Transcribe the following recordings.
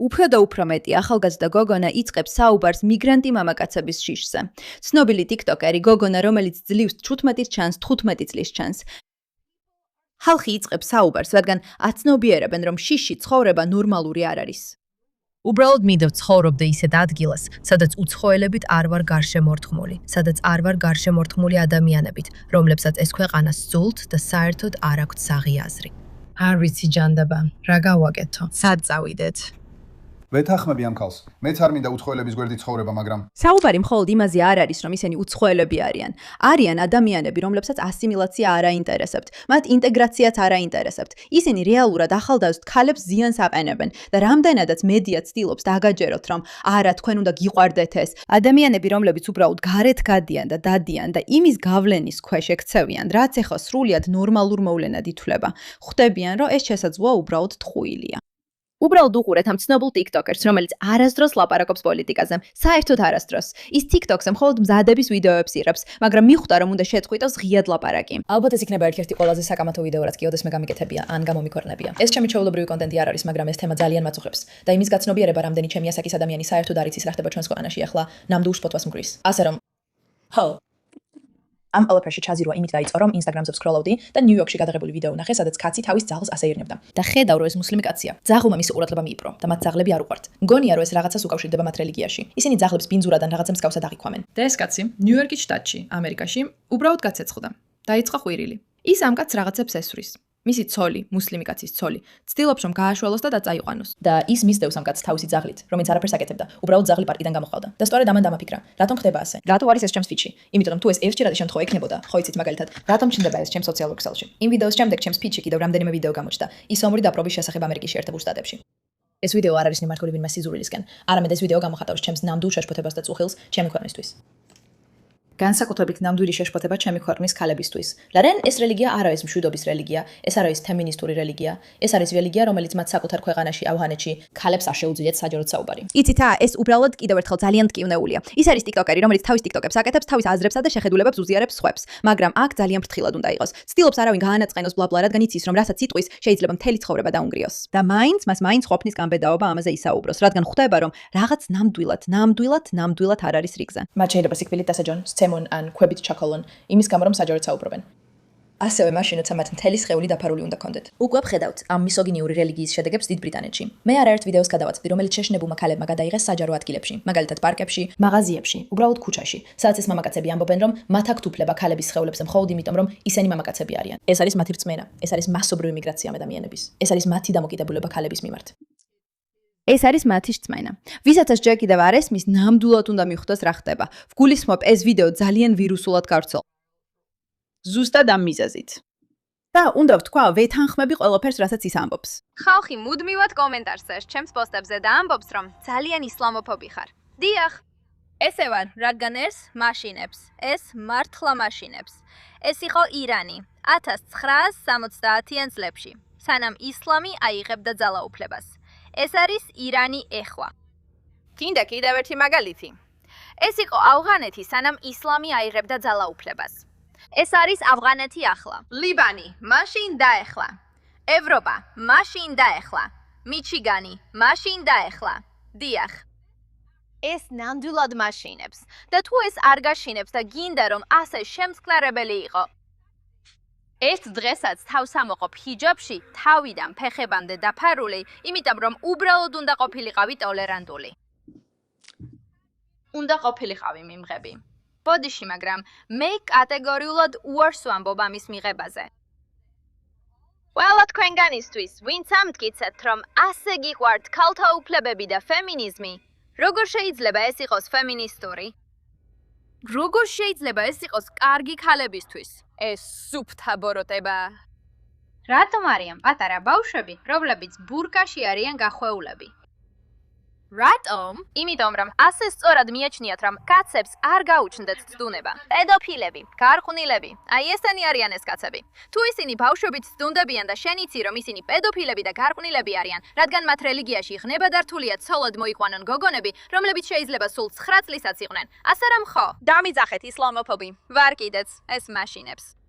უფრო და უფრო მეტი ახალგაზრდა გოგონა იწყებს საუბარს მიგრანტი მამაკაცების შიშზე. ცნობილი ტიკტოკერი გოგონა, რომელიც ძლივს 17 ჩანს, 15 წლის ჩანს. ხალხი იწყებს საუბარს, რადგან აცნობიერებენ, რომ შიში ცხოვრება ნორმალური არ არის. უბრალოდ მინდა ვცხოვრობდე ისეთ ადგილას, სადაც უცხოელებით არ ვარ გარშემორტყმული, სადაც არ ვარ გარშემორტყმული ადამიანებით, რომლებსაც ეს ქვეყანა სძულთ და საერთოდ არ აქვთ საღი აზრი. არ ვიცი ჯანდაბა, რა გავაკეთო? სად წავიდეთ? ვეთანხმები ამ ქალს. მეც არ მინდა უცხოელების გვერდით ცხოვრება, მაგრამ საუბარი მხოლოდ იმაზე არ არის, რომ ისინი უცხოელები არიან. არიან ადამიანები, რომლებსაც ასიმილაცია არ აინტერესებთ, მათ ინტეგრაციაც არ აინტერესებთ. ისინი რეალურად ახალგაზრდა ქალებს ზიანს აყენებენ და რამდენადაც მედია ცდილობს დაგაჯეროთ, რომ არა, თქვენ უნდა გიყვარდეთ ეს. ადამიანები, რომლებიც უბრალოდ გარეთ გადიან და დადიან და იმის გავლენის ქვეშ ექცევიან, რაც ეხლა სრულიად ნორმალურ მოვლენად ითვლება, ხვდებიან, რომ ეს შესაძლოა უბრალოდ ტყუილია. უბრალოდ უყურეთ ამ ცნობილ ტიკტოკერს, რომელიც არასდროს ლაპარაკობს პოლიტიკაზე, საერთოდ არასდროს. ის ტიკტოქზე მხოლოდ მზადების ვიდეოებს იღებს, მაგრამ მიხვდა, რომ უნდა შეწყვიტოს ღიად ლაპარაკი. ალბათ ეს იქნება ერთ-ერთი ყველაზე საკამათო ვიდეო, რაც კი ოდესმე გამიკეთებია ან გამომიქვეყნებია. ეს ჩემი ჩვეულებრივი კონტენტი არ არის, მაგრამ ეს თემა ძალიან მაწუხებს და იმის გაცნობიერება, რამდენი ჩემი ასაკის ადამიანი საერთოდ არ იცის, რა ხდება ჩვენს ქვეყანაში ახლა, ნამდვილ სპოტვას მგრის. ასე რომ ამ ყველაფერში ჩაზირვა იმით დაიწყო, რომ Instagram-ზე ვსკროლოვდი და ნიუ-იორკში გადაღებული ვიდეო ვნახე, სადაც კაცი თავის ძაღლს ასეირნებდა. და ხედავ, რომ ეს მუსლიმი კაცია. ძაღლმა მისი ყურადღება მიიპყრო და მათ ძაღლები არ უყვართ. მგონია, რომ ეს რაღაცას უკავშირდება მათ რელიგიაში. ისინი ძაღლებს ბინძურად ან რაღაცა მსგავსად აღიქვამენ. და ეს კაცი ნიუ-იორკის შტატში, ამერიკაში, უბრალოდ გაცეცხლდა. დაიწყო ყვირილი. ის ამ კაცს რაღაცებს ესვრის. მისი ცოლი, მუსლიმი კაცის ცოლი, ცდილობს რომ გააშველოს და დაწაიყვანოს. და ის მისდევს ამ კაცს თავისი ძაღლით, რომელიც არაფერს აკეთებდა, უბრალოდ ძაღლი პარკიდან გამოხვალდა. და სწორედ ამან დამაფიქრა, რატომ ხდება ასე? რატო არის ეს ჩემს ფიჩი? იმიტომ რომ თუ ეს ერთჯერადი შემთხვევა იქნებოდა, ხო იცით მაგალითად, რატომ ჩნდება ეს ჩემს სოციალურ ქსელში? იმ ვიდეოს შემდეგ ჩემს ფიჩში კიდევ რამდენიმე ვიდეო გამოჩნდა ისლამური დაპყრობის შესახებ ამერიკის შეერთებულ შტატებში. ეს ვიდეო არ არის მიმართული ვინმე სიზურილისკენ, არამედ ეს ვიდეო გამოხატავს ჩემს ნამდვილ შეშფოთებას და წუხილს ჩემი ქვეყნისთვის. განსაკუთრებით ნამდვილი შეშფოთება ჩემი ქვეყნის ქალებისთვის. ლარენ ეს რელიგია არ არის მშვიდობის რელიგია, ეს არ არის ფემინისტური რელიგია, ეს არის რელიგია, რომელიც მათ საკუთარ ქვეყანაში, ავღანეთში ქალებს არ შეუძლიათ საჯაროდ საუბარი. იცით რა, ეს უბრალოდ კიდევ ერთხელ ძალიან ტკივნეულია. ის არის ტიკტოკერი, რომელიც თავის ტიკტოკებს აკეთებს, თავის აზრებსა და შეხედულებებს უზიარებს სხვებს, მაგრამ აქ ძალიან ფრთხილად უნდა იყოს. ცდილობს არავინ გაანაწყენოს ბლა-ბლა, რადგან იცის, რომ რასაც იტყვის, შეიძლება მთელი ცხოვრება დაუნგრიოს. და მაინც ყოფნის გამბედაობა ამაზე ისაუბროს, რადგან ხვდება, რომ რაღაც ნამდვილად არ არის რიგზე. მათ შეიძლება სიკვდილით დასაჯონ, სცემონ ან ქვებით ჩაქოლონ, იმის გამო რომ საჯაროდ საუბრობენ. ასევე მაშინ, როცა მათ მთელი სხეული დაფარული უნდა კონდეთ. უკვე ვხედავთ ამ მისოგინიური რელიგიის შედეგებს დიდ ბრიტანეთში. მე არაერთ ვიდეოს გადავაცდი, რომელიც შეშინებულმა ქალებმა გადაიღეს საჯარო ადგილებში, მაგალითად პარკებში, მაღაზიებში, უბრალოდ ქუჩაში, სადაც ეს მამაკაცები ამბობენ, რომ მათ აქვთ უფლება ქალების სხეულებზე მხოლოდ იმიტომ, რომ ისინი მამაკაცები არიან. ეს არის მათი რწმენა, ეს არის მასობრივი მიგრაცია ადამიანების. ეს არის მათი დამოკიდებულება ქალების მიმართ. ეს არის მათი რწმენა. ვისაც ეს ჯერ კიდევ არ ესმის, ნამდვილად უნდა მიხვდეს რა ხდება. ვგულისხმობ, ეს ვიდეო ძალიან ვირუსულად გავრცელდა. ზუსტად ამ მიზეზით. და უნდა ვთქვა, ვეთანხმები ყველაფერს, რასაც ის ამბობს. ხალხი მუდმივად კომენტარს წერს ჩემს პოსტებზე და ამბობს, რომ ძალიან ისლამოფობი ხარ. დიახ, ესე ვარ, რადგან ეს მაშინებს, ეს მართლა მაშინებს. ეს იყო ირანი 1970-იან წლებში, სანამ ისლამი აიღებდა ძალაუფლებას. ეს არის ირანი ეხლა. კიდევ ერთი მაგალითი. ეს იყო ავღანეთი, სანამ ისლამი აიღებდა ძალაუფლებას. ეს არის ავღანეთი ახლა. ლიბანი, მაშინ დაეხლა. ევროპა, მაშინ დაეხლა. მიჩიგანი, მაშინ დაეხლა. დიახ. ეს ნამდვილად მაშინებს. და თუ ეს არ გაშინებს და გინდა რომ ასე შემსკვლარებელი იყო, ეს დღესაც თავს ამოყოფ ჰიჯაბში, თავიდან ფეხებამდე დაფარული, იმიტომ რომ უბრალოდ უნდა ყოფილიყავი ტოლერანტული. უნდა ყოფილიყავი მიმღები. ბოდიში, მაგრამ მე კატეგორიულად უარს ვამბობ ამის მიღებაზე. ყველა თქვენგანისთვის, ვინც ამტკიცებთ, რომ ასე გიყვართ ქალთა უფლებები და ფემინიზმი, როგორ შეიძლება ეს იყოს ფემინისტური? როგორ შეიძლება ეს იყოს კარგი ქალებისთვის? ეს სუფთა ბოროტება. რატომ არიან პატარა ბავშვები, რომლებიც ბურკაში არიან გახვეულები? რატომ? იმიტომ რომ ასე სწორად მიაჩნიათ, რომ კაცებს არ გაუჩნდეთ ცდუნება. პედოფილები, გარყვნილები, აი ესენი არიან ეს კაცები. თუ ისინი ბავშვებით ცდუნდებიან და შენ იცი, რომ ისინი პედოფილები და გარყვნილები არიან, რადგან მათ რელიგიაში ხნება დართულია ცოლად მოიყვანონ გოგონები, რომლებიც შეიძლება სულ 9 წლისაც იყვნენ. ასე რომ ხო, დამიძახეთ ისლამოფობი. ვარ კიდეც, ეს მაშინებს.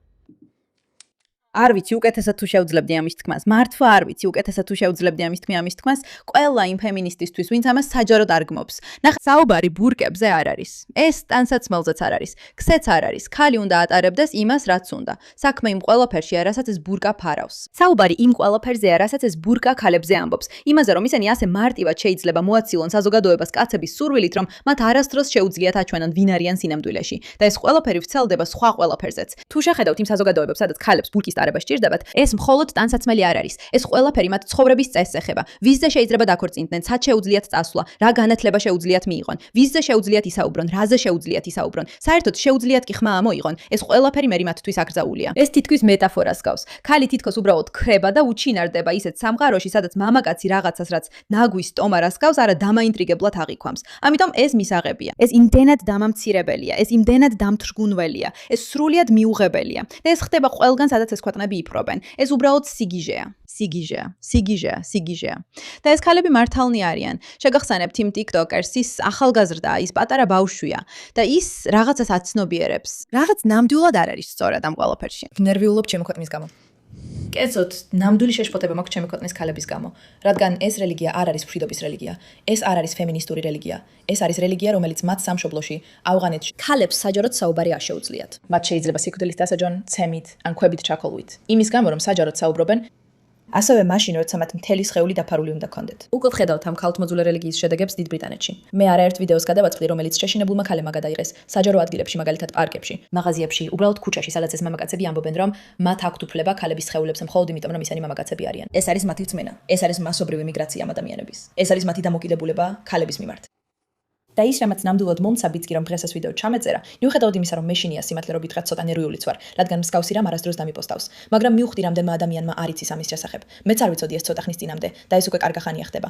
არ ვიცი უკეთესად თუ შეუძლებდი ამის თქმას. მართლა არ ვიცი უკეთესად თუ შეუძლებდი ამის თქმას. ყველა იმ ფემინისტისთვის, ვინც ამას საჯაროდ არ გმობს. ნახე, საუბარი ბურკებზე არ არის. ეს ტანსაცმელზეც არ არის. ქსეც არ არის. ქალი უნდა ატარებდეს იმას, რაც უნდა. საქმე იმ ყველაფერში, რასაც ეს ბურკა ფარავს. საუბარი იმ ყველაფერზეა, რასაც ეს ბურკა ქალებზე ამბობს. იმაზე, რომ ისინი ასე მარტივად შეიძლება მოაცილონ საზოგადოებას კაცების სურვილით, რომ მათ არასდროს შეუძლიათ აჩვენონ ვინ არიან სინამდვილეში. და ეს ყველაფერი ვრცელდება სხვა ყველაფერზეც. თუ შეხედავთ იმ საზოგადოებებს, სადაც ქალებს ბურკის ტარება სჭირდებათ, ეს მხოლოდ ტანსაცმელი არ არის. ეს ყველაფერი მათ ცხოვრების წესს ეხება. ვიზზე შეიძლება დაქორწინდნენ, სად შეუძლიათ წასვლა, რა განათლება შეუძლიათ მიიღონ, ვიზზე შეუძლიათ ისაუბრონ, რაზე შეუძლიათ ისაუბრონ. საერთოდ შეუძლიათ კი ხმა ამოიღონ. ეს ყველაფერი მე მათთვის აკრძალულია. ეს თითქოს მეტაფორას გავს. ქალი თითქოს უბრალოდ ხრება და უჩინარდება ისეთ სამყაროში, სადაც მამაკაცი რაღაცას, რაც ნაგვის სტომარას გავს, არა დამაინტრიგებლად აღიქვამს. ამიტომ ეს მისაღებია. ეს იმდენად დამამცირებელია, ეს იმდენად დამთრგუნველია, ეს სრულიად მიუღებელია. და ეს ხდება ყველგან, სადაც ეს ქვეყნები იფრობენ. ეს უბრალოდ სიგიჟეა. სიგიჟეა. და ეს ქალები მართალნი არიან. შეგახსენებთ იმ TikTokers, ის ახალგაზრდა, ის პატარა ბავშვია და ის რაღაცას აცნობიერებს. რაღაც ნამდვილად არ არის სწორად ამ ყველაფერში. ნერვიულობ ჩემი ქვეყნის გამო. კეცოთ, ნამდვილი შეშფოთება მაქვს ჩემი ქვეყნის ქალების გამო, რადგან ეს რელიგია არ არის მშვიდობის რელიგია. ეს არ არის ფემინისტური რელიგია. ეს არის რელიგია, რომელიც მათ სამშობლოში, ავღანეთში ქალებს საჯაროდ საუბარი არ შეუძლიათ. მათ შეიძლება სიკვდილით დასაჯონ, ცემით ან ქვებით ჩაქოლვით. იმის გამო, რომ საჯაროდ საუბრობენ, ასევე მაშინ, როცა მათ მთელი სხეული დაფარული უნდა ქონდეთ. უკვე ვხედავთ ამ ქალთმოძულე რელიგიის შედეგებს დიდ ბრიტანეთში. მე არაერთ ვიდეოს გადავაწყვდი, რომელიც შეშინებულმა ქალებმა გადაიღეს საჯარო ადგილებში, მაგალითად პარკებში, მაღაზიებში, უბრალოდ ქუჩაში, სადაც ეს მამაკაცები ამბობენ, რომ მათ აქვთ უფლება ქალების სხეულებს მხოლოდ იმიტომ, რომ ისინი მამაკაცები არიან. ეს არის მათი რწმენა. ეს არის მასობრივი მიგრაცია ამ ადამიანების. ეს არის მათი დამოკიდებულება ქალების მიმართ. და ის რამაც ნამდვილად მომცაბიც კი რომ დღეს ეს ვიდეო ჩამეწერა, მიუხედავად იმისა, რომ მეშინია სიმართლე რომ ვიტყვათ ცოტა ნერვიულიც ვარ, რადგან მსგავსი რამ არასდროს დამიპოსტავს. მაგრამ მივხვდი რამდენმა ადამიანმა არ იცის ამის შესახებ. მეც არ ვიცოდი ეს ცოტა ხნის წინამდე და ეს უკვე კარგა ხანია ხდება.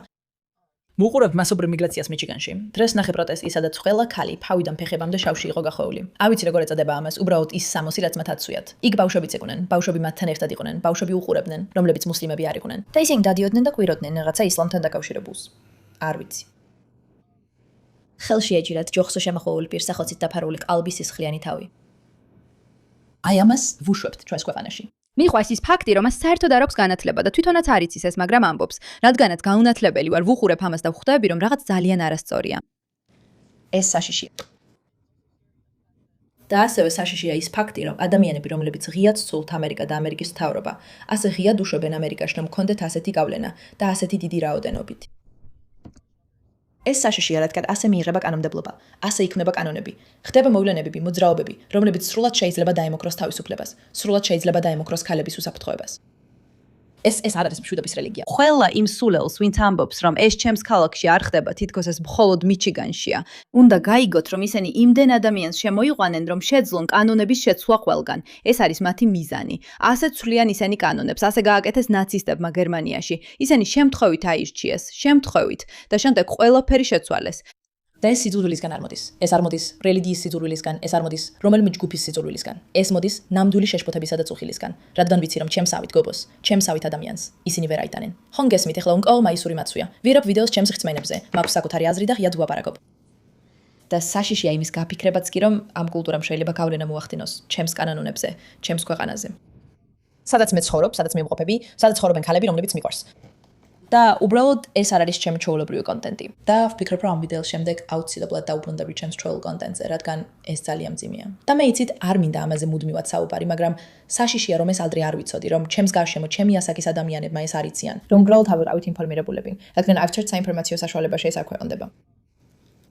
მუყურებთ მასობრივ მიგრაციას მიჩიგანში. დღეს ნახე პროტესტი, სადაც ყველა ქალი ფავიდან ფეხებამდე შავში იყო გახვეული. ავიცი როგორ ეწოდება ამას, უბრალოდ ის სამოსი, რაც მათ აცვიათ. იქ ბავშვებიც იყვნენ, ბავშვები მათთან ერთად იყვნენ, ბავშვები უყურებდნენ, რომლებიც მუსლიმები არ იყვნენ. და ისინი დადიოდნენ და კვიროდნენ რაღაცა ისლამთან დაკავშირებულს. არ ვიცი. ხელში ეჭირათ ჯოხსო შემოხვეული პირსახოცით დაფარული ყალბის სისხლიანი თავი. აი ამას ვუშვებთ ჩვენს ქვეყანაში. მიყვარს ის ფაქტი, რომ მას საერთოდ არ აქვს განათლება და თვითონაც არ იცის ეს, მაგრამ ამბობს, რადგანაც გაუნათლებელი ვარ, ვუყურებ ამას და ვხვდები, რომ რაღაც ძალიან არასწორია. ეს საშიშია. და ასევე საშიშია ის ფაქტი, რომ ადამიანები, რომლებიც ღიად სცულთ ამერიკა და ამერიკის მთავრობა, ასე ღიად უშვებენ ამერიკაში, რომ მქონდეთ ასეთი გავლენა და ასეთი დიდი რაოდენობით. ეს საშიშია, რადგან ასე მიიღება კანონმდებლობა, ასე იქმნება კანონები, ხდება მოვლენები, მოძრაობები, რომლებიც სრულად შეიძლება დაემოკროს თავისუფლებას, სრულად შეიძლება დაემოკროს ქალების უსაფრთხოებას. ეს არ არის მშვიდობის რელიგია. ყველა იმ სულელს, ვინც ამბობს, რომ ეს ჩემს ქალაქში არ ხდება, თითქოს ეს მხოლოდ მიჩიგანშია, უნდა გაიგოთ, რომ ისინი იმდენ ადამიანს შემოიყვანენ, რომ შეძლონ კანონების შეცვლა ყველგან. ეს არის მათი მიზანი. ასე ცვლიან ისინი კანონებს, ასე გააკეთეს ნაცისტებმა გერმანიაში. ისინი შემთხვევით აირჩიეს, შემთხვევით და შემდეგ ყველაფერი შეცვალეს. და ეს სიძულვილისგან არ მოდის. ეს არ მოდის რელიგიის სიძულვილისგან, ეს არ მოდის რომელიმე ჯგუფის სიძულვილისგან. ეს მოდის ნამდვილი შეშფოთებისა და წუხილისგან. რადგან ვიცი, რომ ჩემსავით გობოს, ჩემსავით ადამიანს ისინი ვერ აიტანენ. ხომ გესმით, ეხლა უკაო მაისური მაცვია. ვიღებ ვიდეოს ჩემს რწმენებზე, მაქვს საკუთარი აზრი და ღიად ვაპარაკობ. და საშიშია იმის გაფიქრებაც კი, რომ ამ კულტურამ შეიძლება გავლენა მოახდინოს ჩემს კანონებზე, ჩემს ქვეყანაზე. სადაც მე ცხოვრობ, სადაც მიმყოფები, სადაც ცხოვრობენ ქალები, რომლებიც მიყვარს. და უბრალოდ ეს არ არის ჩემი ჩვეულებრივი კონტენტი. და ვფიქრობ, რომ ამ ვიდეოს შემდეგ აუცილებლად დაუბრუნდები ჩემს ჩვეულ კონტენტზე, რადგან ეს ძალიან მძიმეა. და მე იცით, არ მინდა ამაზე მუდმივად საუბარი, მაგრამ საშიშია, რომ ეს ადრე არ ვიცოდი, რომ ჩემს გარშემო ჩემი ასაკის ადამიანებმა ეს არ იციან, რომ უბრალოდ ავიყავით ინფორმირებულები, რადგან ავჭერთ საინფორმაციო საშუალებაში ეს არ ქვეყნდება.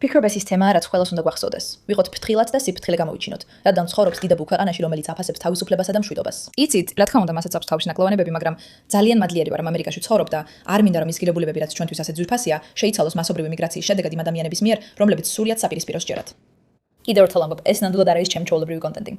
ვფიქრობ, ეს ის თემაა, რაც ყველას უნდა გვახსოვდეს. ვიყოთ ფრთხილად და სიფრთხილე გამოვიჩინოთ, რადგან ცხოვრობს დიდებულ ქვეყანაში, რომელიც აფასებს თავისუფლებასა და მშვიდობას. იცით, რა თქმა უნდა, მასაც აქვს თავისი ნაკლოვანებები, მაგრამ ძალიან მადლიერი ვარ, ამერიკაში ვცხოვრობ და არ მინდა რომ ის ღირებულებები, რაც ჩვენთვის ასეთ ძვირფასია, შეიცვალოს მასობრივი მიგრაციის შედეგად იმ ადამიანების მიერ, რომლებიც სულიად საპირისპირო სჯერათ. კიდევ ერთხელ ამბობ, ეს ნამდვილად არ არის ჩემი ჩვეულებრივი კონტენტი.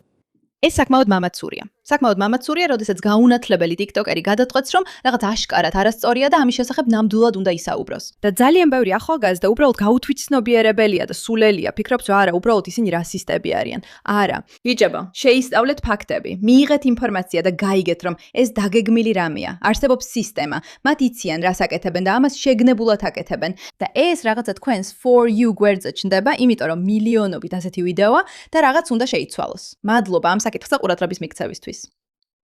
ეს საკმაოდ მამაცურია. საკმაოდ მამაცურია, როდესაც გაუნათლებელი TikTokeri გადაწყვეტს, რომ რაღაც აშკარად არასწორია და ამის შესახებ ნამდვილად უნდა ისაუბროს. და ძალიან ბევრი ახალგაზრდა უბრალოდ გაუთვითცნობიერებელია და სულელია, ფიქრობს, რომ არა, უბრალოდ ისინი რასისტები არიან. არა, ბიჭებო, შეისწავლეთ ფაქტები, მიიღეთ ინფორმაცია და გაიგეთ, რომ ეს დაგეგმილი რამეა. არსებობს სისტემა, მათ იციან, რას აკეთებენ და ამას შეგნებულად აკეთებენ. და ეს რაღაცა თქვენს For You გვერდზე ჩნდება, იმიტომ რომ მილიონობით ასეთი ვიდეოა და რაღაც უნდა შეიცვალოს. მადლობა ამ საკითხზე ყურადღების მიქცევისთვის.